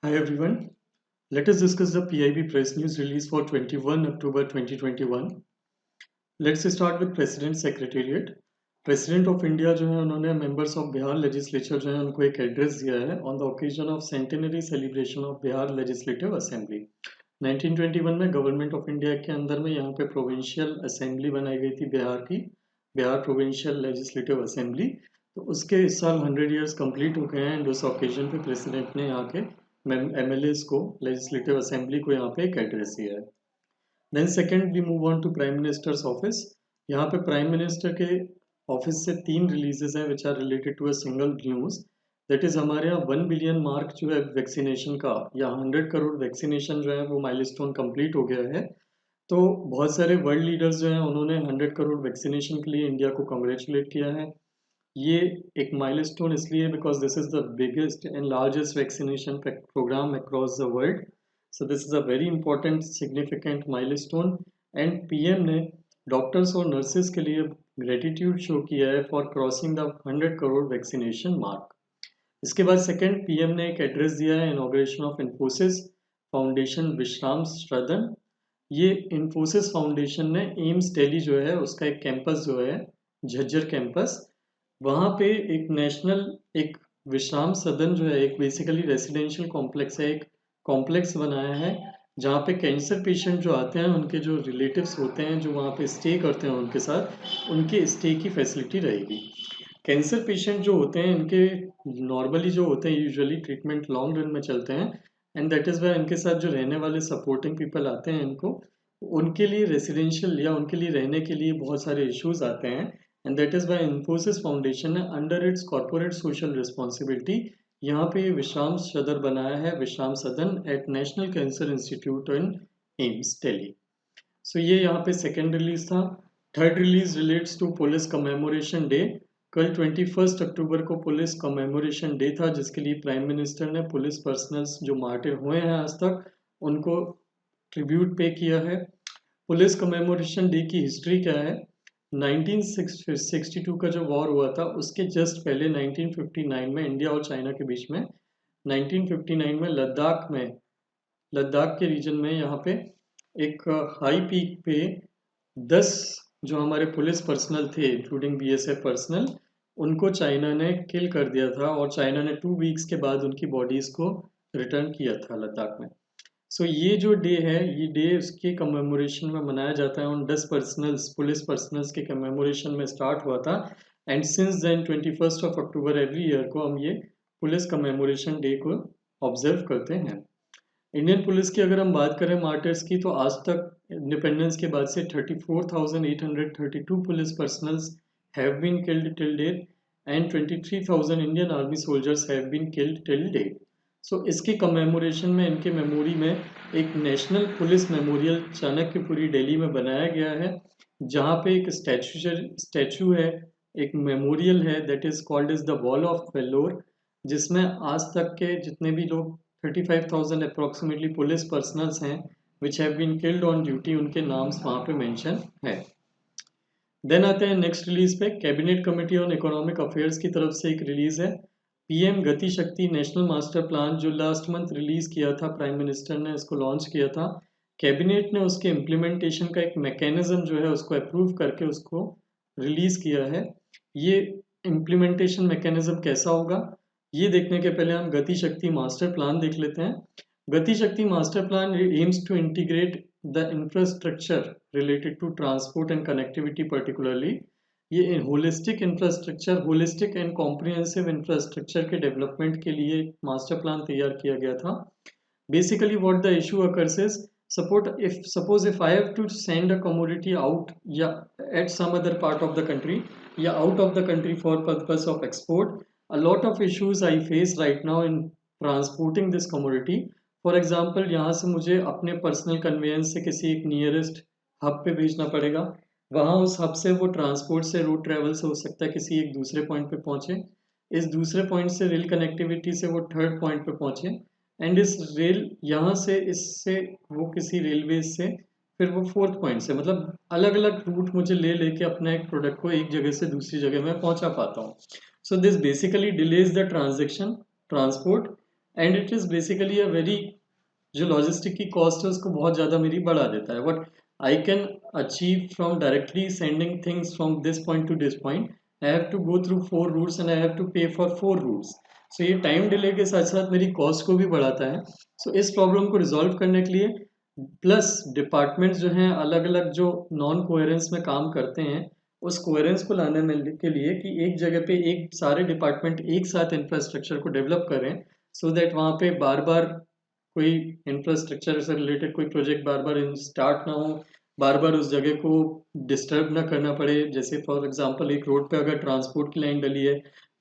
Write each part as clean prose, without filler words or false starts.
Hi everyone. Let us discuss the PIB press news release for 21 October 2021. Let's start with President Secretariat. President of India जो है उन्होंने members of Bihar legislature जो है उनको एक address दिया है on the occasion of centenary celebration of Bihar legislative assembly. 1921 में गवर्नमेंट ऑफ इंडिया के अंदर में यहाँ पे प्रोविंशियल असेंबली बनाई गई थी बिहार की, बिहार प्रोविंशियल लेजिस्लेटिव असेंबली। तो उसके इस साल 100 ईयर्स कंप्लीट हो गए हैं एंड उस ओकेजन पे प्रेसिडेंट ने यहाँ के एमएलएस को, लेजिस्लेटिव असेंबली को यहाँ पे एक एड्रेस दिया है। Then second we move on to prime minister's office. यहाँ पे प्राइम मिनिस्टर के ऑफिस से 3 रिलीजेस हैं which are related to a single news. That is हमारे यहाँ 1 बिलियन मार्क जो है वैक्सीनेशन का, या 100 करोड़ वैक्सीनेशन जो है वो माइलस्टोन कंप्लीट हो गया है। तो बहुत सारे वर्ल्ड लीडर्स जो हैं उन्होंने 100 करोड़ वैक्सीनेशन के लिए इंडिया को कॉन्ग्रेचुलेट किया है। ये एक माइलस्टोन इसलिए because this is the biggest and largest vaccination programme across the world. So this is a very important significant milestone and PM ने डॉक्टर्स और नर्सेज के लिए ग्रेटिट्यूड शो किया है for crossing the 100 crore vaccination mark. इसके बाद second PM ने एक एड्रेस दिया है इनॉग्रेशन ऑफ इन्फोसिस फाउंडेशन विश्राम सदन। ये इन्फोसिस फाउंडेशन ने एम्स दिल्ली जो है उसका एक कैंपस जो है झज्जर कैंपस, वहाँ पे एक नेशनल एक विश्राम सदन जो है, एक बेसिकली रेसिडेंशियल कॉम्प्लेक्स है, एक कॉम्प्लेक्स बनाया है जहाँ पे कैंसर पेशेंट जो आते हैं उनके जो रिलेटिव्स होते हैं जो वहाँ पे स्टे करते हैं उनके साथ, उनके स्टे की फैसिलिटी रहेगी। कैंसर पेशेंट जो होते हैं इनके नॉर्मली जो होते हैं यूजुअली ट्रीटमेंट लॉन्ग रन में चलते हैं एंड दैट इज़ वाई इनके साथ जो रहने वाले सपोर्टिंग पीपल आते हैं इनको, उनके लिए रेसिडेंशियल या उनके लिए रहने के लिए बहुत सारे इश्यूज आते हैं and that is why Infosys foundation ने under its corporate social responsibility यहाँ पे विश्राम सदन बनाया है, Vishram Sadan at national cancer institute in AIIMS Delhi. So ये यहाँ पे सेकेंड रिलीज था। Third release relates to police commemoration day. कल 21 अक्टूबर को पुलिस कमेमोरेशन डे था जिसके लिए प्राइम मिनिस्टर ने पुलिस पर्सनल्स जो मार्टिर हुए हैं आज तक उनको ट्रिब्यूट पे किया है। पुलिस कमेमोरेशन डे की हिस्ट्री क्या है? 1962 का जो वॉर हुआ था उसके जस्ट पहले 1959 में इंडिया और चाइना के बीच में, 1959 में लद्दाख के रीजन में यहाँ पे एक हाई पीक पे 10 जो हमारे पुलिस पर्सनल थे इंक्लूडिंग बीएसएफ पर्सनल, उनको चाइना ने किल कर दिया था और चाइना ने 2 वीक्स के बाद उनकी बॉडीज को रिटर्न किया था लद्दाख में। सो ये जो डे है ये डे उसके कमेमोरेशन में मनाया जाता है। उन 10 पर्सनल्स पुलिस पर्सनल्स के कमेमोरेशन में स्टार्ट हुआ था and since then 21 of October every year को हम ये पुलिस कमेमोरेशन डे को ऑब्जर्व करते हैं। इंडियन पुलिस की अगर हम बात करें मार्टर्स की, तो आज तक इंडिपेंडेंस के बाद से 34,832 police personals have been killed till date and 23,000 Indian army soldiers have been killed till date. So इसके कमेमोरेशन में इनके मेमोरी में एक national police memorial Chanakyapuri Delhi में बनाया गया है जहाँ पे एक स्टैचू है, एक मेमोरियल है that is called is the wall of Vellore, जिसमें आज तक के जितने भी लोग 35,000 अप्रोक्सीमेटली पुलिस पर्सनल्स हैं which have been killed on duty उनके नाम्स वहाँ पे मेंशन है। देन आते हैं नेक्स्ट रिलीज पे। Cabinet committee on economic affairs की तरफ से एक रिलीज है PM Gati Shakti national master plan, जो लास्ट मंथ रिलीज किया था, प्राइम मिनिस्टर ने इसको लॉन्च किया था। कैबिनेट ने उसके इम्प्लीमेंटेशन का एक मैकेनिज्म जो है उसको अप्रूव करके उसको रिलीज किया है। ये इम्प्लीमेंटेशन मैकेनिज्म कैसा होगा ये देखने के पहले हम गति शक्ति मास्टर प्लान देख लेते हैं। Gati Shakti master plan aims to integrate the infrastructure related to transport and connectivity particularly. ये holistic infrastructure, holistic and comprehensive infrastructure के डेवलपमेंट के लिए मास्टर प्लान तैयार किया गया था। Basically what the issue occurs is suppose if I have to send a commodity out, yeah, at some other part of the country, yeah, out of the country for purpose of export, a lot of issues I face right now in transporting this commodity. For example, यहाँ से मुझे अपने personal convince से किसी एक nearest hub पे भेजना पड़ेगा, वहाँ उस हब से वो ट्रांसपोर्ट से रोड ट्रेवल से हो सकता है किसी एक दूसरे पॉइंट पे पहुँचे, इस दूसरे पॉइंट से रेल कनेक्टिविटी से वो थर्ड पॉइंट पे पहुँचे एंड इस रेल यहाँ से इससे वो किसी रेलवे से फिर वो फोर्थ पॉइंट से, मतलब अलग अलग रूट मुझे ले लेके अपना एक प्रोडक्ट को एक जगह से दूसरी जगह में पहुंचा पाता हूँ। So this basically delays the transaction transport and it is basically a very, जो लॉजिस्टिक की कॉस्ट है उसको बहुत ज़्यादा मेरी बढ़ा देता है. What I can achieve from directly sending things from this point to this point, I have to go through 4 routes and I have to pay for 4 routes. So ये टाइम डिले के साथ साथ मेरी कॉस्ट को भी बढ़ाता है. सो इस प्रॉब्लम को रिजॉल्व करने के लिए, प्लस डिपार्टमेंट्स जो हैं अलग अलग जो नॉन कोहेरेंस में काम करते हैं, उस कोहेरेंस को लाने में के लिए कि एक जगह पे एक सारे डिपार्टमेंट एक साथ इंफ्रास्ट्रक्चर को डेवलप करें, सो दैट वहाँ पे बार बार कोई इंफ्रास्ट्रक्चर से रिलेटेड कोई प्रोजेक्ट बार बार स्टार्ट ना हो, बार बार उस जगह को डिस्टर्ब ना करना पड़े. जैसे फॉर एग्जांपल एक रोड पे अगर ट्रांसपोर्ट की लाइन डली है,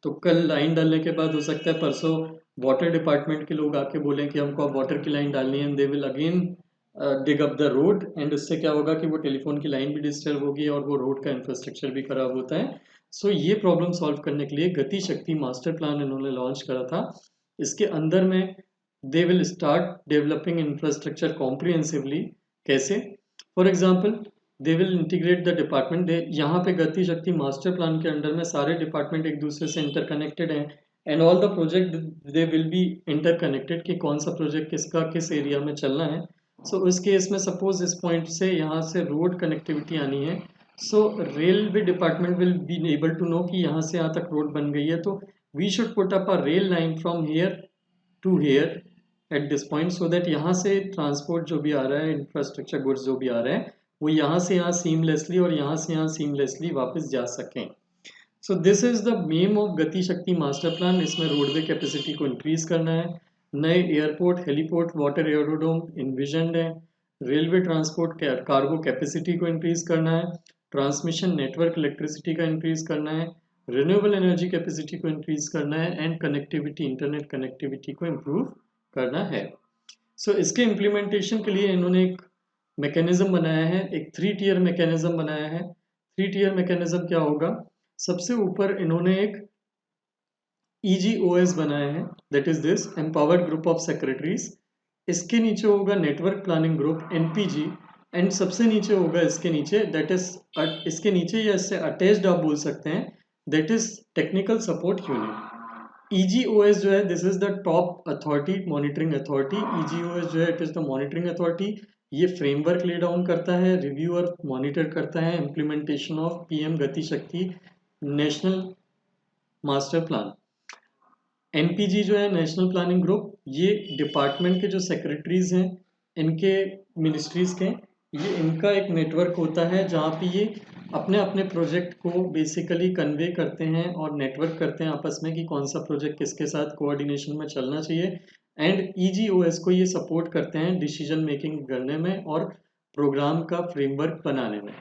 तो कल लाइन डालने के बाद हो सकता है परसों वाटर डिपार्टमेंट के लोग आके बोलें कि हमको अब वाटर की लाइन डालनी है, and they will again dig up the road, and उससे क्या होगा कि वो टेलीफोन की लाइन भी डिस्टर्ब होगी और वो रोड का इंफ्रास्ट्रक्चर भी खराब होता है. सो ये प्रॉब्लम सॉल्व करने के लिए गति शक्ति मास्टर प्लान इन्होंने लॉन्च करा था. इसके अंदर में they will start developing infrastructure comprehensively. कैसे? For example they will integrate the department. यहाँ पे गति शक्ति मास्टर प्लान के अंडर में सारे डिपार्टमेंट एक दूसरे से इंटरकनेक्टेड हैं, and all the project they will be interconnected कि कौन सा प्रोजेक्ट किसका किस एरिया में चलना है. सो उस केस में सपोज इस पॉइंट से यहाँ से रोड कनेक्टिविटी आनी है, so railway department will be able to know कि यहाँ से यहाँ तक रोड बन गई है, तो we should put up a rail line from here to here at this point, so that यहाँ से ट्रांसपोर्ट जो भी आ रहा है, इंफ्रास्ट्रक्चर गुड्स जो भी आ रहे हैं, वो यहाँ से यहाँ सीमलेसली और यहाँ से यहाँ सीमलेसली वापस जा सकें. सो this is the main of गति शक्ति मास्टर प्लान. इसमें रोडवे कैपेसिटी को इंक्रीज करना है, नए एयरपोर्ट, हेलीपोर्ट, वाटर एयरोड्रोम इन्विजन्ड है, रेलवे ट्रांसपोर्ट कार्गो कैपेसिटी को इंक्रीज करना है, ट्रांसमिशन नेटवर्क इलेक्ट्रिसिटी का इंक्रीज करना है, रिन्यूएबल एनर्जी कैपेसिटी को इंक्रीज करना है, एंड कनेक्टिविटी इंटरनेट कनेक्टिविटी को इम्प्रूव करना है. सो इसके इम्प्लीमेंटेशन के लिए इन्होंने एक मैकेनिज्म बनाया है, एक 3 टियर मैकेनिज्म बनाया है. 3 टियर मैकेनिज्म क्या होगा? सबसे ऊपर इन्होंने एक EGOS बनाया है, that is this empowered group of secretaries. इसके नीचे होगा network planning group NPG, and सबसे नीचे होगा इसके नीचे, दैट इज इसके नीचे या इससे अटैच्ड आप बोल सकते हैं, that is technical support unit. EGOS जो है, this is the top authority, monitoring authority. EGOS जो है, it is the monitoring authority. ये फ्रेमवर्क ले डाउन करता है, रिव्यू और मॉनिटर करता है इम्प्लीमेंटेशन ऑफ PM गति Shakti national master plan. NPG जो है, नेशनल प्लानिंग ग्रुप, ये डिपार्टमेंट के जो सेक्रेटरीज हैं, इनके मिनिस्ट्रीज के, ये इनका एक नेटवर्क होता है जहाँ पे ये अपने अपने प्रोजेक्ट को बेसिकली कन्वे करते हैं और नेटवर्क करते हैं आपस में कि कौन सा प्रोजेक्ट किसके साथ कोऑर्डिनेशन में चलना चाहिए. एंड EGOS को ये सपोर्ट करते हैं डिसीजन मेकिंग करने में और प्रोग्राम का फ्रेमवर्क बनाने में.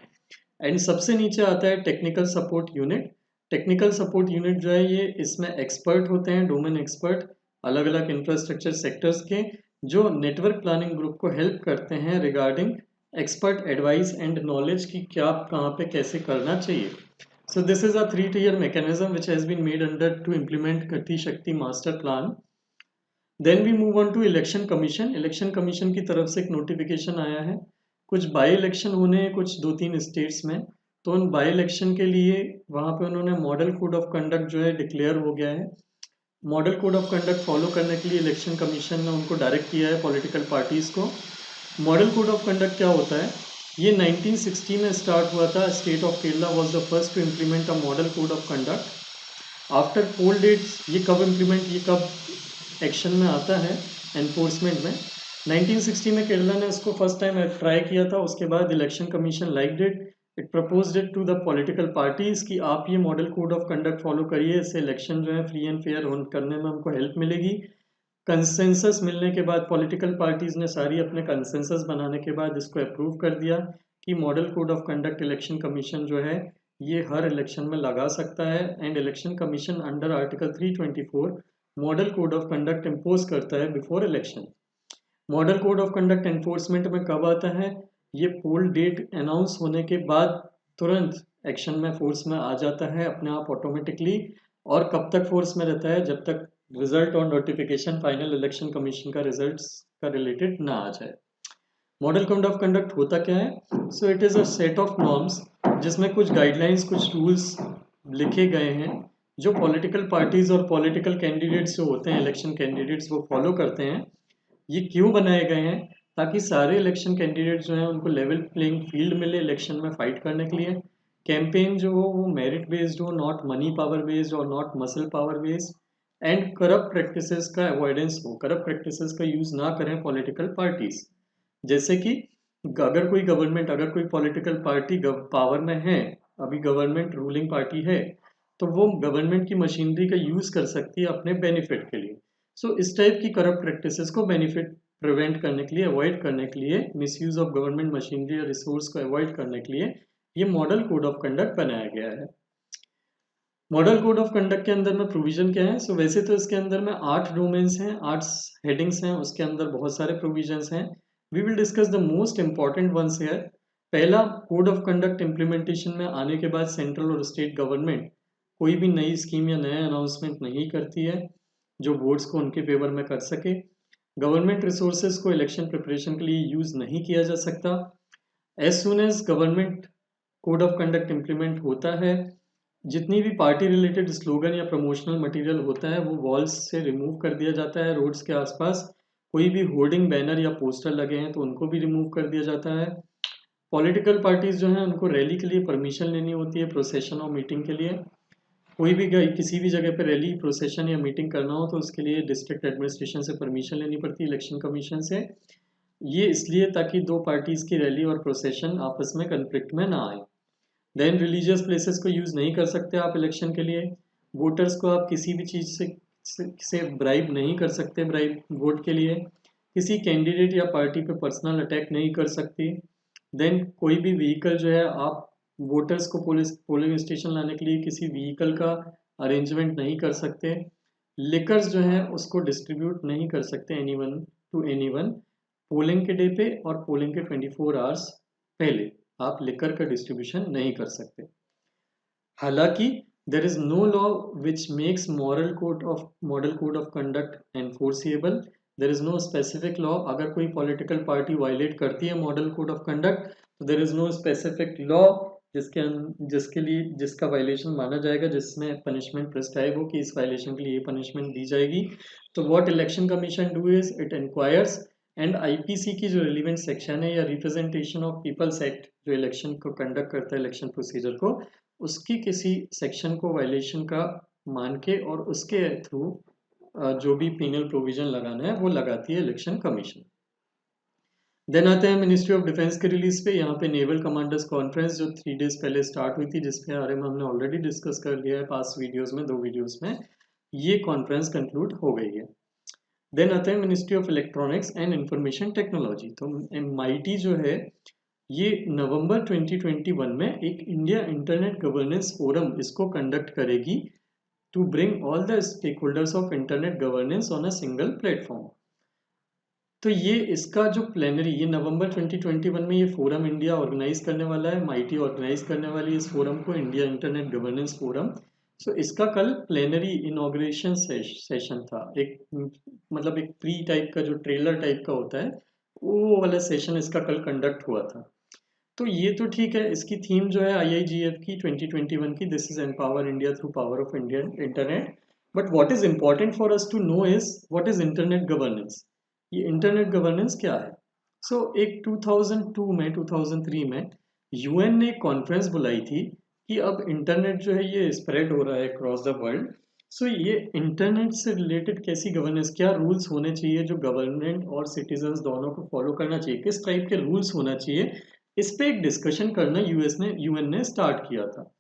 एंड सबसे नीचे आता है technical support unit. Technical support unit जो है, ये इसमें एक्सपर्ट होते हैं, डोमेन एक्सपर्ट, अलग अलग इंफ्रास्ट्रक्चर सेक्टर्स के, जो नेटवर्क प्लानिंग ग्रुप को हेल्प करते हैं regarding expert advice and knowledge की क्या कहाँ पे कैसे करना चाहिए. So this is a 3 tier mechanism which has been made under to implement Gati Shakti master plan. Then we move on to election commission. Election commission की तरफ से एक नोटिफिकेशन आया है. कुछ बाई इलेक्शन होने हैं कुछ 2-3 स्टेट्स में, तो उन बाई इलेक्शन के लिए वहाँ पे उन्होंने मॉडल कोड ऑफ कंडक्ट जो है डिक्लेयर हो गया है. Model code of conduct follow करने के लिए इलेक्शन कमीशन ने उनको डायरेक्ट किया है पॉलिटिकल पार्टीज़ को. मॉडल कोड ऑफ कंडक्ट क्या होता है? ये 1960 में स्टार्ट हुआ था. State of Kerala was the first to implement a model code of conduct. After poll dates ये कब एक्शन में आता है एनफोर्समेंट में? 1960 में केरला ने इसको फर्स्ट टाइम ट्राई किया था. उसके बाद election commission liked it. It proposed it to the political parties कि आप ये model code of conduct follow करिए, इससे इलेक्शन जो है फ्री एंड फेयर करने में हमको हेल्प मिलेगी. कंसेंसस मिलने के बाद पॉलिटिकल पार्टीज ने सारी अपने कंसेंसस बनाने के बाद इसको अप्रूव कर दिया कि model code of conduct election commission जो है ये हर इलेक्शन में लगा सकता है. And election commission under article 324 model code of conduct impose करता है before election. Model code of conduct enforcement में कब आता है? ये पोल डेट अनाउंस होने के बाद तुरंत एक्शन में फोर्स में आ जाता है अपने आप ऑटोमेटिकली. और कब तक फोर्स में रहता है? जब तक रिजल्ट और नोटिफिकेशन फाइनल इलेक्शन कमीशन का रिजल्ट्स का रिलेटेड ना आ जाए. मॉडल कोड ऑफ कंडक्ट होता क्या है? So it is a set of norms जिसमें कुछ गाइडलाइंस, कुछ रूल्स लिखे गए हैं जो पॉलिटिकल पार्टीज और पॉलिटिकल कैंडिडेट्स जो होते हैं, इलेक्शन कैंडिडेट्स, वो फॉलो करते हैं। ये क्यों बनाए गए हैं? ताकि सारे इलेक्शन कैंडिडेट जो हैं उनको लेवल प्लेइंग फील्ड मिले इलेक्शन में फाइट करने के लिए। कैंपेन जो हो वो मेरिट बेस्ड हो, नॉट मनी पावर बेस्ड और not muscle power based. And corrupt practices का अवॉइडेंस हो, करप्ट प्रैक्टिसेस का यूज ना करें पॉलिटिकल पार्टीज। जैसे कि अगर कोई गवर्नमेंट, अगर कोई पॉलिटिकल पार्टी पावर में है, अभी गवर्नमेंट रूलिंग पार्टी है, तो वो गवर्नमेंट की मशीनरी का यूज कर सकती है अपने बेनिफिट के लिए। सो इस टाइप की करप्ट प्रैक्टिसेस को बेनिफिट प्रिवेंट करने के लिए, अवॉइड करने के लिए, मिसयूज ऑफ गवर्नमेंट मशीनरी या रिसोर्स को अवॉइड करने के लिए ये मॉडल कोड ऑफ कंडक्ट बनाया गया है। मॉडल कोड ऑफ कंडक्ट के अंदर में प्रोविजन क्या है? सो वैसे तो इसके अंदर में 8 डोमेन्स हैं, 8 हेडिंग्स हैं, उसके अंदर बहुत सारे प्रोविजंस हैं। We will discuss the most important ones here. पहला, कोड ऑफ कंडक्ट इम्प्लीमेंटेशन में आने के बाद सेंट्रल और स्टेट गवर्नमेंट कोई भी नई स्कीम या नया अनाउंसमेंट नहीं करती है जो वोट्स को उनके फेवर में कर सके। गवर्नमेंट रिसोर्सेज को इलेक्शन प्रिपरेशन के लिए यूज नहीं किया जा सकता। As soon as government code of conduct implement होता है, जितनी भी पार्टी रिलेटेड स्लोगन या प्रमोशनल मटेरियल होता है वो वॉल्स से रिमूव कर दिया जाता है। रोड्स के आसपास कोई भी होर्डिंग, बैनर या पोस्टर लगे हैं तो उनको भी रिमूव कर दिया जाता है। पॉलिटिकल पार्टीज जो हैं उनको रैली के लिए परमिशन लेनी होती है, प्रोसेशन और मीटिंग के लिए। कोई भी किसी भी जगह पे रैली, प्रोसेशन या मीटिंग करना हो तो उसके लिए डिस्ट्रिक्ट एडमिनिस्ट्रेशन से परमिशन लेनी पड़ती है, इलेक्शन कमीशन से। ये इसलिए ताकि दो पार्टीज की रैली और प्रोसेशन आपस में कन्फ्लिक्ट में ना आए। देन रिलीजियस प्लेसेस को यूज़ नहीं कर सकते आप इलेक्शन के लिए। वोटर्स को आप किसी भी चीज़ से ब्राइब नहीं कर सकते, ब्राइब वोट के लिए। किसी कैंडिडेट या पार्टी पे पर्सनल अटैक नहीं कर सकती। देन कोई भी व्हीकल जो है, आप वोटर्स को पोलिंग स्टेशन लाने के लिए किसी व्हीकल का अरेंजमेंट नहीं कर सकते। लिकर्स जो है उसको डिस्ट्रीब्यूट नहीं कर सकते एनीवन टू एनीवन। पोलिंग के डे पे और पोलिंग के 24 आवर्स पहले आप लिकर का डिस्ट्रीब्यूशन नहीं कर सकते। हालांकि there is no law which makes model code of conduct enforceable. There is no specific law. अगर कोई पॉलिटिकल पार्टी वायलेट करती है मॉडल कोड ऑफ कंडक्ट तो there is no specific law जिसका वायलेशन माना जाएगा, जिसमें पनिशमेंट प्रिस्क्राइब हो कि इस वायलेशन के लिए ये पनिशमेंट दी जाएगी। तो what election commission do is it enquires, and IPC की जो रिलीवेंट सेक्शन है या रिप्रेजेंटेशन ऑफ पीपल्स एक्ट जो इलेक्शन को कंडक्ट करता है, इलेक्शन प्रोसीजर को, उसकी किसी सेक्शन को वायलेशन का मान के और उसके थ्रू जो भी पीनल प्रोविजन लगाना है वो लगाती है इलेक्शन कमीशन। देन आते हैं मिनिस्ट्री ऑफ डिफेंस के रिलीज पे। यहाँ पे नेवल कमांडर्स कॉन्फ्रेंस जो 3 डेज पहले स्टार्ट हुई थी, जिसके बारे में हमने ऑलरेडी डिस्कस कर लिया है पास वीडियोस में, 2 वीडियोस में। ये कॉन्फ्रेंस कंक्लूड हो गई है। देन आते हैं ministry of electronics and information technology. तो MIT जो है ये नवंबर 2021 में एक इंडिया इंटरनेट गवर्नेंस फोरम इसको कंडक्ट करेगी to bring all the stake holders of internet governance on a single platform. तो ये इसका जो प्लेनरी, ये नवंबर 2021 में ये फोरम इंडिया ऑर्गेनाइज करने वाला है, MIT ऑर्गेनाइज करने वाली है इस फोरम को, इंडिया इंटरनेट गवर्नेंस फोरम। सो इसका कल प्लेनरी इनॉग्रेशन सेशन था। एक मतलब एक प्री टाइप का जो ट्रेलर टाइप का होता है वो वाला सेशन इसका कल कंडक्ट हुआ था। तो ये तो ठीक है। इसकी थीम जो है IIGF की 2021 की, this is empower India through power of Indian internet. But what is important for us to know is what is internet governance. ये इंटरनेट गवर्नेंस क्या है? सो एक 2002 में, 2003 में UN ने एक कॉन्फ्रेंस बुलाई थी कि अब इंटरनेट जो है ये स्प्रेड हो रहा है अक्रॉस द वर्ल्ड। सो ये इंटरनेट से रिलेटेड कैसी गवर्नेंस, क्या रूल्स होने चाहिए जो गवर्नमेंट और सिटीजन्स दोनों को फॉलो करना चाहिए, किस टाइप के रूल्स होना चाहिए, इस पे एक डिस्कशन करना UN ने स्टार्ट किया था।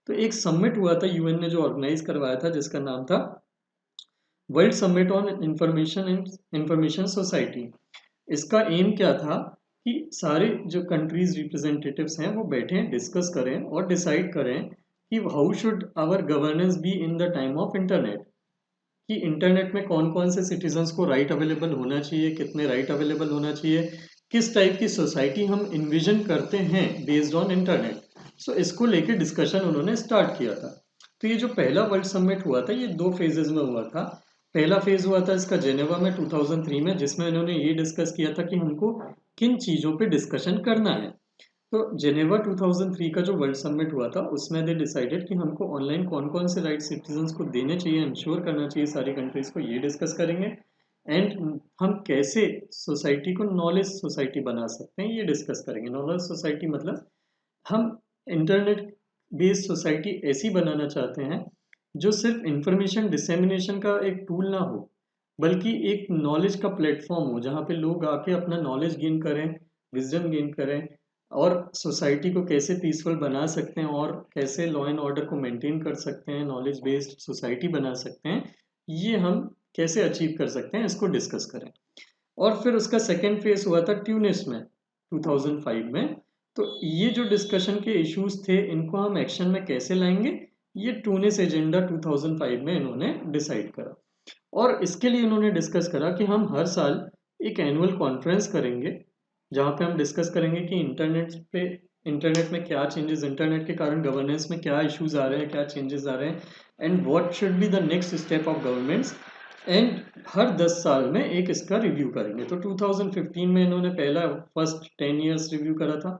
तो एक समिट हुआ था UN ने जो ऑर्गेनाइज करवाया था, जिसका नाम था world summit on information society. इसका एम क्या था कि सारे जो कंट्रीज रिप्रेजेंटेटिव्स हैं वो बैठें, डिस्कस करें और डिसाइड करें कि how should our governance be in the time of internet. कि इंटरनेट में कौन कौन से सिटीजन्स को राइट अवेलेबल होना चाहिए, कितने राइट अवेलेबल होना चाहिए, किस टाइप की सोसाइटी हम इन्विजन करते हैं बेस्ड ऑन इंटरनेट। सो इसको लेके डिस्कशन उन्होंने स्टार्ट किया था। तो ये जो पहला वर्ल्ड समिट हुआ था ये 2 फेजेस में हुआ था। पहला फेज हुआ था इसका जेनेवा में 2003 में, जिसमें इन्होंने ये डिस्कस किया था कि हमको किन चीज़ों पे डिस्कशन करना है। तो जेनेवा 2003 का जो वर्ल्ड समिट हुआ था उसमें दे डिसाइडेड कि हमको ऑनलाइन कौन कौन से राइट सिटीजन्स को देने चाहिए, इंश्योर करना चाहिए सारी कंट्रीज को, ये डिस्कस करेंगे। एंड हम कैसे सोसाइटी को नॉलेज सोसाइटी बना सकते हैं ये डिस्कस करेंगे। नॉलेज सोसाइटी मतलब हम इंटरनेट बेस्ड सोसाइटी ऐसी बनाना चाहते हैं जो सिर्फ इंफॉर्मेशन डिसेमिनेशन का एक टूल ना हो, बल्कि एक नॉलेज का प्लेटफॉर्म हो जहाँ पे लोग आके अपना नॉलेज गेन करें, विजडम गेन करें, और सोसाइटी को कैसे पीसफुल बना सकते हैं और कैसे लॉ एंड ऑर्डर को मेंटेन कर सकते हैं, नॉलेज बेस्ड सोसाइटी बना सकते हैं, ये हम कैसे अचीव कर सकते हैं इसको डिस्कस करें। और फिर उसका सेकेंड फेज हुआ था ट्यूनिस में 2005 में। तो ये जो डिस्कशन के इश्यूज थे इनको हम एक्शन में कैसे लाएंगे, ये ट्यूनिस एजेंडा 2005 में इन्होंने डिसाइड करा। और इसके लिए इन्होंने डिस्कस करा कि हम हर साल एक एनुअल कॉन्फ्रेंस करेंगे जहाँ पे हम डिस्कस करेंगे कि इंटरनेट में क्या चेंजेस, इंटरनेट के कारण गवर्नेंस में क्या इश्यूज आ रहे हैं, क्या चेंजेस आ रहे हैं, and what should be the next step of governments. And हर 10 साल में एक इसका रिव्यू करेंगे। तो 2015 में इन्होंने पहला फर्स्ट 10 ईयर्स रिव्यू करा था,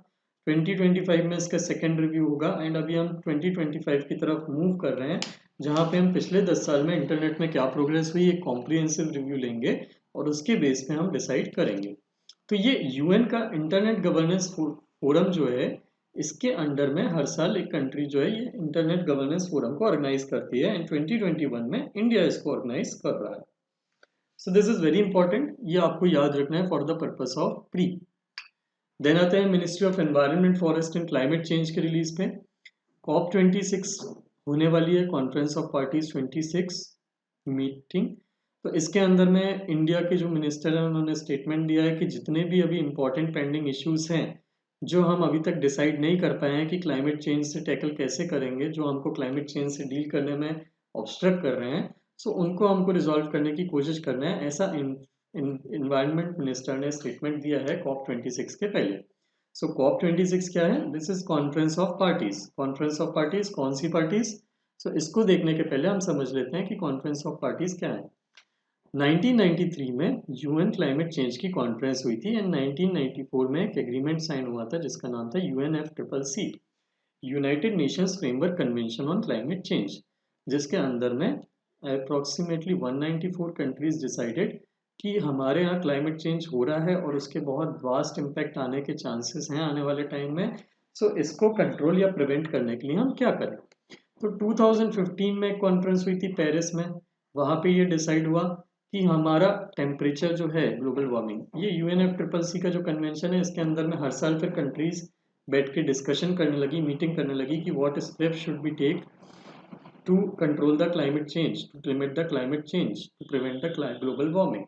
2025 में इसका सेकेंड रिव्यू होगा, एंड अभी हम 2025 की तरफ मूव कर रहे हैं जहाँ पे हम पिछले 10 साल में इंटरनेट में क्या प्रोग्रेस हुई एक कॉम्प्रिहेंसिव रिव्यू लेंगे और उसके बेस पे हम डिसाइड करेंगे। तो ये यूएन का इंटरनेट गवर्नेंस फोरम जो है, इसके अंडर में हर साल एक कंट्री जो है ये इंटरनेट गवर्नेंस फोरम को ऑर्गेनाइज करती है, एंड 2021 में इंडिया इसको ऑर्गेनाइज कर रहा है। So this is very important, ये आपको याद रखना है for the purpose of pre. Then आते हैं ministry of environment, forest and climate change के रिलीज पे। COP 26 होने वाली है, कॉन्फ्रेंस ऑफ पार्टीज 26 मीटिंग। तो इसके अंदर में इंडिया के जो मिनिस्टर हैं उन्होंने स्टेटमेंट दिया है कि जितने भी अभी इंपॉर्टेंट पेंडिंग इश्यूज हैं जो हम अभी तक डिसाइड नहीं कर पाए हैं कि क्लाइमेट चेंज से टैकल कैसे करेंगे, जो हमको क्लाइमेट चेंज से डील करने में ऑब्स्ट्रक्ट कर रहे हैं, सो उनको हमको रिजॉल्व करने की कोशिश करना है, ऐसा इन्वायरमेंट मिनिस्टर ने स्टेटमेंट दिया है COP 26 के पहले। सो COP 26 क्या है? This is conference of parties. Conference of parties कौन सी पार्टीज? सो इसको देखने के पहले हम समझ लेते हैं कि कॉन्फ्रेंस ऑफ पार्टीज क्या है। 1993 में यूएन क्लाइमेट चेंज की कॉन्फ्रेंस हुई थी, एंड 1994 में एक एग्रीमेंट साइन हुआ था जिसका नाम था UNFCCC, United Nations framework convention on climate change, जिसके अंदर में अप्रोक्सीमेटली 194 कंट्रीज डिसाइडेड कि हमारे यहाँ क्लाइमेट चेंज हो रहा है और उसके बहुत वास्ट इम्पैक्ट आने के चांसेस हैं आने वाले टाइम में। सो इसको कंट्रोल या प्रिवेंट करने के लिए हम क्या करें। तो 2015 में एक कॉन्फ्रेंस हुई थी पेरिस में, वहाँ पे ये डिसाइड हुआ कि हमारा टेम्परेचर जो है, ग्लोबल वार्मिंग, ये UNFCCC का जो कन्वेंशन है इसके अंदर में हर साल फिर कंट्रीज बैठ के डिस्कशन करने लगी, मीटिंग करने लगी कि what step should be take to control the climate change, to limit the climate change, to prevent the global warming.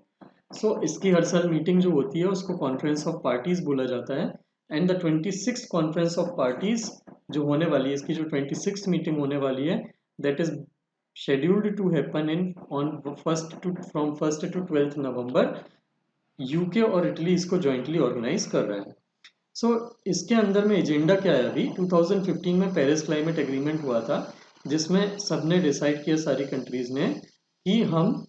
So इसकी हर साल मीटिंग जो होती है उसको कॉन्फ्रेंस ऑफ पार्टीज बोला जाता है। And the 26th conference of parties जो होने वाली है, इसकी जो 26th मीटिंग होने वाली है, that is scheduled to happen in on from 1st to 12th November. UK और इटली इसको जॉइंटली ऑर्गेनाइज कर रहे हैं। सो इसके अंदर में एजेंडा क्या है, अभी 2015 में पेरिस क्लाइमेट एग्रीमेंट हुआ था जिसमें सबने डिसाइड किया, सारी कंट्रीज ने, कि हम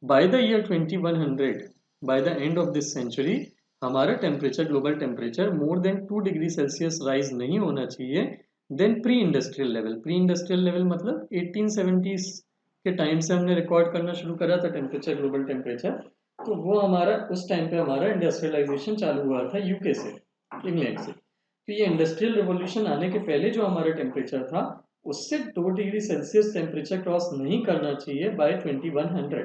by the year 2100, by the end of this century, हमारा temperature, global temperature more than 2 degree Celsius rise नहीं होना चाहिए than pre industrial level. Pre industrial level मतलब 1870s के टाइम से हमने रिकॉर्ड करना शुरू करा था टेम्परेचर, ग्लोबल टेम्परेचर। तो वो हमारा उस टाइम पे हमारा इंडस्ट्रियलाइजेशन चालू हुआ था यूके से, इंग्लैंड से। तो ये इंडस्ट्रियल रिवॉल्यूशन आने के पहले जो हमारा टेम्परेचर था उससे 2 डिग्री सेल्सियस टेम्परेचर क्रॉस नहीं करना चाहिए बाय 2100।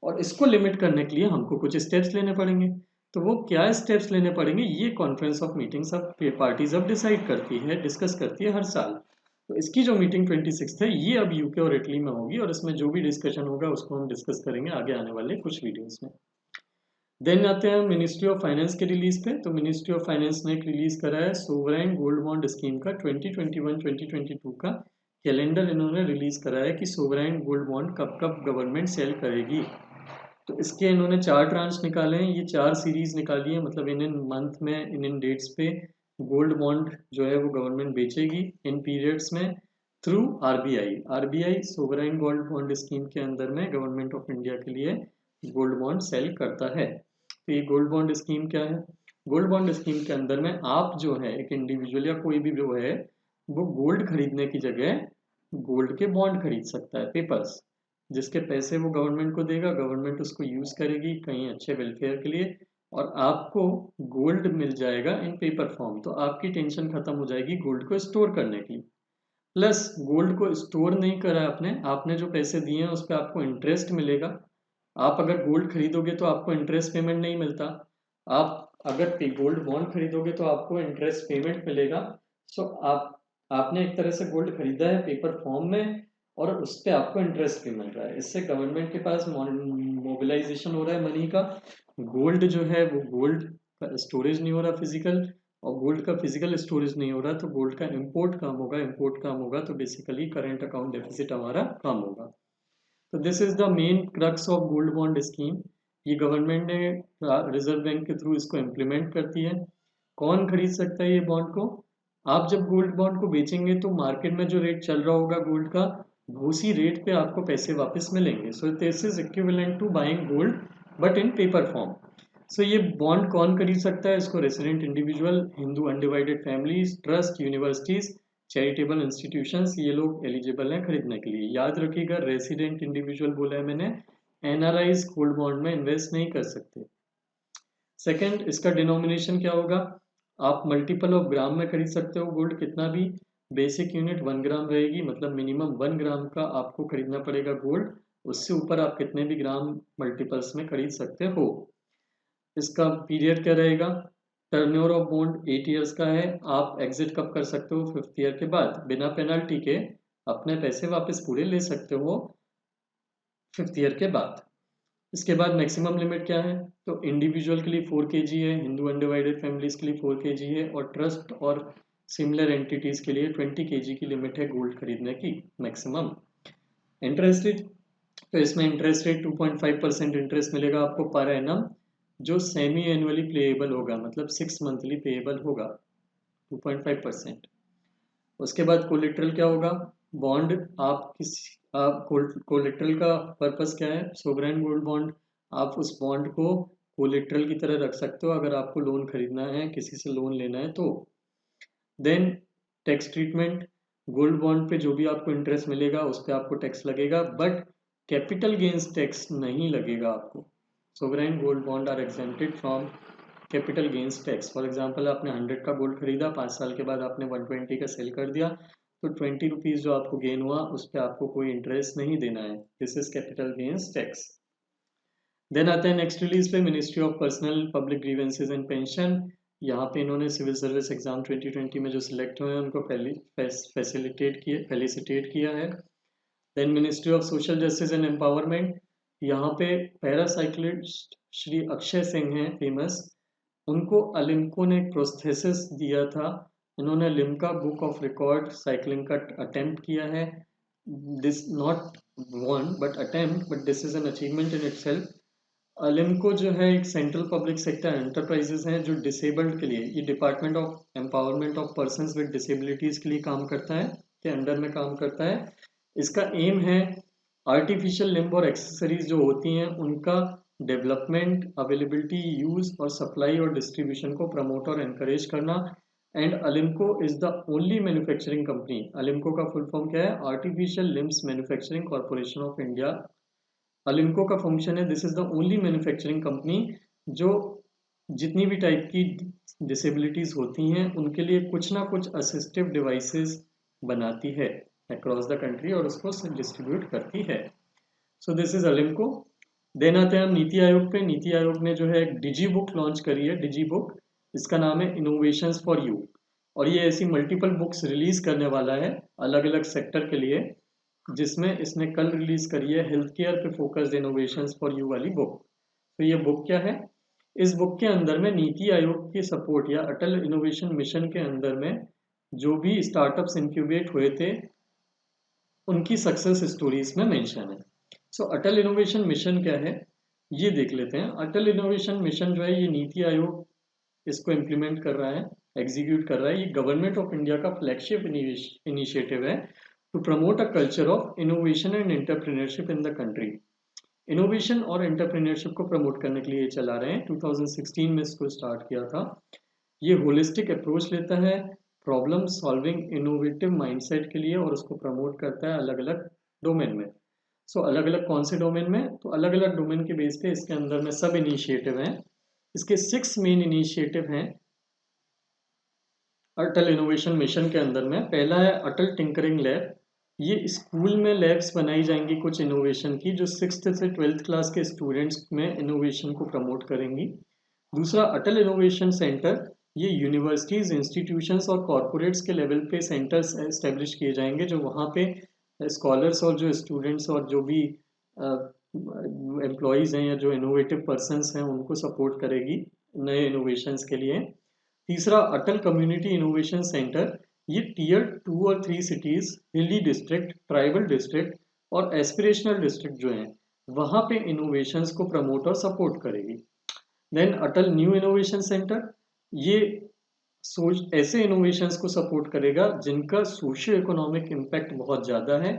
और इसको लिमिट करने के लिए हमको कुछ स्टेप्स लेने पड़ेंगे। तो वो क्या स्टेप्स लेने पड़ेंगे ये conference of meetings of parties अब डिसाइड करती है, डिस्कस करती है हर साल। तो इसकी जो मीटिंग 26 है ये अब यूके और इटली में होगी, और इसमें जो भी डिस्कशन होगा उसको हम डिस्कस करेंगे आगे आने वाले कुछ वीडियोस में। देन आते हैं मिनिस्ट्री ऑफ फाइनेंस के रिलीज पे। तो मिनिस्ट्री ऑफ फाइनेंस ने एक रिलीज करा है सोवरेन गोल्ड बॉन्ड स्कीम का 2021-2022 का कैलेंडर इन्होंने रिलीज करा है कि सोवरेन गोल्ड बॉन्ड कब कब गवर्नमेंट सेल करेगी। तो इसके इन्होंने 4 ट्रांच निकाले हैं, ये 4 सीरीज निकाली है, मतलब इन मंथ में इन डेट्स पे गोल्ड बॉन्ड जो है वो गवर्नमेंट बेचेगी इन पीरियड्स में through RBI sovereign gold bond scheme के अंदर में गवर्नमेंट ऑफ इंडिया के लिए गोल्ड बॉन्ड सेल करता है। तो ये गोल्ड बॉन्ड स्कीम क्या है? गोल्ड बॉन्ड स्कीम के अंदर में आप जो है एक इंडिविजुअल या कोई भी जो है वो गोल्ड खरीदने की जगह गोल्ड के बॉन्ड खरीद सकता है, पेपर्स, जिसके पैसे वो गवर्नमेंट को देगा, गवर्नमेंट उसको यूज करेगी कहीं अच्छे वेलफेयर के लिए, और आपको गोल्ड मिल जाएगा इन पेपर फॉर्म। तो आपकी टेंशन खत्म हो जाएगी गोल्ड को स्टोर करने की। प्लस गोल्ड को स्टोर नहीं करा आपने, आपने जो पैसे दिए हैं उस पर आपको इंटरेस्ट मिलेगा। आप अगर गोल्ड खरीदोगे तो आपको इंटरेस्ट पेमेंट नहीं मिलता, आप अगर गोल्ड बॉन्ड खरीदोगे तो आपको इंटरेस्ट पेमेंट मिलेगा। सो आपने एक तरह से गोल्ड खरीदा है पेपर फॉर्म में, और उस पर आपको इंटरेस्ट भी मिल रहा है। इससे गवर्नमेंट के पास मोबिलाइजेशन हो रहा है मनी का। गोल्ड जो है वो गोल्ड का स्टोरेज नहीं हो रहा फिजिकल, और गोल्ड का फिजिकल स्टोरेज नहीं हो रहा तो गोल्ड का इंपोर्ट कम होगा, इंपोर्ट कम होगा तो बेसिकली करंट अकाउंट डेफिसिट हमारा कम होगा। तो this is the main crux of gold bond scheme. ये गवर्नमेंट ने रिजर्व बैंक के थ्रू इसको इम्प्लीमेंट करती है। कौन खरीद सकता है ये बॉन्ड को? आप जब गोल्ड बॉन्ड को बेचेंगे तो मार्केट में जो रेट चल रहा होगा गोल्ड का, उसी रेट पे आपको पैसे वापस मिलेंगे। So this is equivalent to buying gold but in paper form. So ये बॉन्ड कौन खरीद सकता है इसको? Resident individual, Hindu undivided families, trust, universities, charitable institutions, ये लोग एलिजिबल हैं खरीदने के लिए। याद रखिएगा रेसिडेंट इंडिविजुअल बोला है मैंने, एनआरआईज गोल्ड बॉन्ड में इन्वेस्ट नहीं कर सकते। सेकंड, इसका डिनोमिनेशन क्या होगा? आप मल्टीपल ऑफ ग्राम में खरीद सकते हो गोल्ड, कितना भी। बेसिक यूनिट 1 ग्राम रहेगी, मतलब मिनिमम 1 ग्राम का आपको खरीदना पड़ेगा गोल्ड। उससे ऊपर आप कितने भी ग्राम मल्टीपल्स में खरीद सकते हो। इसका पीरियड क्या रहेगा? टर्नओवर ऑफ बॉन्ड 8 ईयर्स का है। आप एग्जिट कब कर सकते हो? 5th ईयर के बाद, बिना पेनल्टी के अपने पैसे वापस पूरे ले सकते हो 5th ईयर के बाद। इसके बाद मैक्सिमम लिमिट क्या है? तो इंडिविजुअल के लिए 4 kg है, हिंदू अनडिवाइडेड फैमिलीज के लिए 4 kg है, और ट्रस्ट और सिमिलर एंटिटीज के लिए 20 kg की लिमिट है गोल्ड खरीदने की मैक्सिमम। इंटरेस्ट रेट, तो इसमें इंटरेस्ट रेट 2.5% इंटरेस्ट मिलेगा आपको पर एनम, जो सेमी एनुअली पेएबल होगा, मतलब 6 मंथली पेएबल होगा 2.5%। उसके बाद कोलेट्रल क्या होगा? बॉन्ड आप किसी कोलेट्रल का पर्पस क्या है? सोवरेन गोल्ड बॉन्ड, आप उस बॉन्ड को कोलेट्रल की तरह रख सकते हो अगर आपको लोन खरीदना है, किसी से लोन लेना है तो। Then tax treatment, gold bond पे जो भी आपको इंटरेस्ट मिलेगा उस पर आपको टैक्स लगेगा, बट कैपिटल गेन्स टैक्स नहीं लगेगा आपको। Sovereign gold bond are exempted from capital gains tax. For example आपने 100 का गोल्ड खरीदा, 5 साल के बाद आपने 120 का सेल कर दिया, तो 20 रुपीज़ जो आपको गेन हुआ उस पर आपको कोई इंटरेस्ट नहीं देना है। This is capital gains tax. Then आता है नेक्स्ट रिलीज पे ministry of personnel public grievances and pension. यहाँ पे इन्होंने सिविल सर्विस एग्जाम 2020 में जो सिलेक्ट हुए हैं उनको फेलिसिटेट किया है। Then ministry of social justice and empowerment, यहाँ पे पैरासाइक्लिस्ट श्री अक्षय सिंह हैं फेमस, उनको अलिम्को ने एक प्रोस्थेसिस दिया था। इन्होंने Limca book of record cycling का अटेम्प्ट किया है। This not one but attempt, but this is an achievement in itself. Alimco जो है एक सेंट्रल पब्लिक सेक्टर एंटरप्राइजेस हैं जो डिसेबल्ड के लिए, ये department of empowerment of persons with disabilities के लिए काम करता है, के अंडर में काम करता है। इसका एम है आर्टिफिशियल लिम्ब और एक्सेसरीज जो होती हैं उनका डेवलपमेंट, अवेलेबिलिटी, यूज और सप्लाई और डिस्ट्रीब्यूशन को प्रमोट और एनकरेज करना। And Alimco is the only manufacturing company, Alimco का फुल फॉर्म क्या है? Artificial limbs manufacturing corporation of India. Alimco का फंक्शन है, this is the only manufacturing company जो जितनी भी टाइप की डिसेबिलिटीज होती हैं उनके लिए कुछ ना कुछ असिस्टिव डिवाइसेस बनाती है अक्रॉस द कंट्री और उसको डिस्ट्रीब्यूट करती है। So this is Alimco. Then आते हैं हम नीति आयोग पे। नीति आयोग ने जो है एक डिजी बुक लॉन्च करी है, डिजी बुक, इसका नाम है इनोवेशंस फॉर यू, और ये ऐसी मल्टीपल बुक्स रिलीज करने वाला है अलग अलग सेक्टर के लिए, जिसमें इसने कल रिलीज करी है हेल्थ केयर पे फोकस्ड इनोवेशंस फॉर यू वाली बुक। तो ये बुक क्या है? इस बुक के अंदर में नीति आयोग की सपोर्ट या अटल इनोवेशन मिशन के अंदर में जो भी स्टार्टअप्स इंक्यूबेट हुए थे उनकी सक्सेस स्टोरीज में मेंशन है। सो अटल इनोवेशन मिशन क्या है ये देख लेते हैं। अटल इनोवेशन मिशन जो है ये नीति आयोग इसको इम्प्लीमेंट कर रहा है, एग्जीक्यूट कर रहा है। ये गवर्नमेंट ऑफ इंडिया का फ्लैगशिप इनिशिएटिव है to promote a culture of innovation and entrepreneurship in the country. Innovation और एंटरप्रेन्योरशिप को प्रमोट करने के लिए ये चला रहे हैं। 2016 में इसको स्टार्ट किया था। ये होलिस्टिक अप्रोच लेता है प्रॉब्लम सॉल्विंग इनोवेटिव माइंडसेट के लिए और उसको प्रमोट करता है अलग अलग डोमेन में। सो अलग अलग कौन से डोमेन में, तो अलग अलग डोमेन के बेस पे इसके अंदर में सब इनिशिएटिव हैं। इसके 6 मेन इनिशिएटिव हैं अटल इनोवेशन मिशन के अंदर में। पहला है अटल टिंकरिंग लैब। ये स्कूल में लैब्स बनाई जाएंगी कुछ इनोवेशन की, जो 6th से 12th क्लास के स्टूडेंट्स में इनोवेशन को प्रमोट करेंगी। दूसरा अटल इनोवेशन सेंटर, ये यूनिवर्सिटीज, इंस्टीट्यूशंस और कॉरपोरेट्स के लेवल पे सेंटर्स एस्टेब्लिश किए जाएंगे, जो वहाँ पे स्कॉलर्स और जो स्टूडेंट्स और जो भी एम्प्लॉयज़ हैं या जो इनोवेटिव पर्सनस हैं उनको सपोर्ट करेगी नए इनोवेशंस के लिए। तीसरा अटल कम्युनिटी इनोवेशन सेंटर, ये टीयर 2 और 3 सिटीज़, हिली डिस्ट्रिक्ट, ट्राइबल डिस्ट्रिक्ट और एस्पिरेशनल डिस्ट्रिक्ट जो हैं वहाँ पे इनोवेशंस को प्रमोट और सपोर्ट करेगी। देन अटल न्यू इनोवेशन सेंटर, ये सोच ऐसे इनोवेशंस को सपोर्ट करेगा जिनका सोशियो इकोनॉमिक इम्पैक्ट बहुत ज़्यादा है।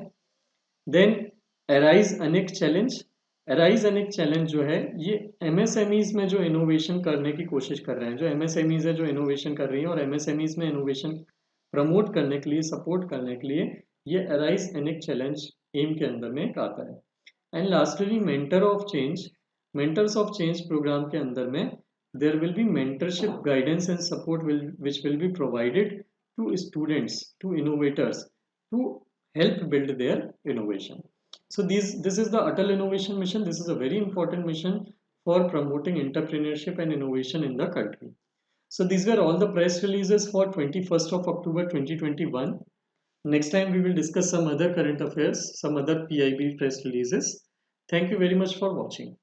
देन अराइज अनेक चैलेंज, अराइज अनेक चैलेंज जो है ये एमएसएमईज में जो इनोवेशन करने की कोशिश कर रहे हैं, जो एमएसएमईज है जो इनोवेशन कर रही है और एमएसएमईज में इनोवेशन प्रमोट करने के लिए, सपोर्ट करने के लिए ये अराइज अनेक चैलेंज एम के अंदर में एक आता है। And lastly mentor of change, mentors of change programme के अंदर में there will be mentorship guidance and support which will be provided to students, to innovators, to help build their innovation. So this is the Atal Innovation Mission. This is a very important mission for promoting entrepreneurship and innovation in the country. So these were all the press releases for 21st of October 2021. Next time we will discuss some other current affairs, some other PIB press releases. Thank you very much for watching.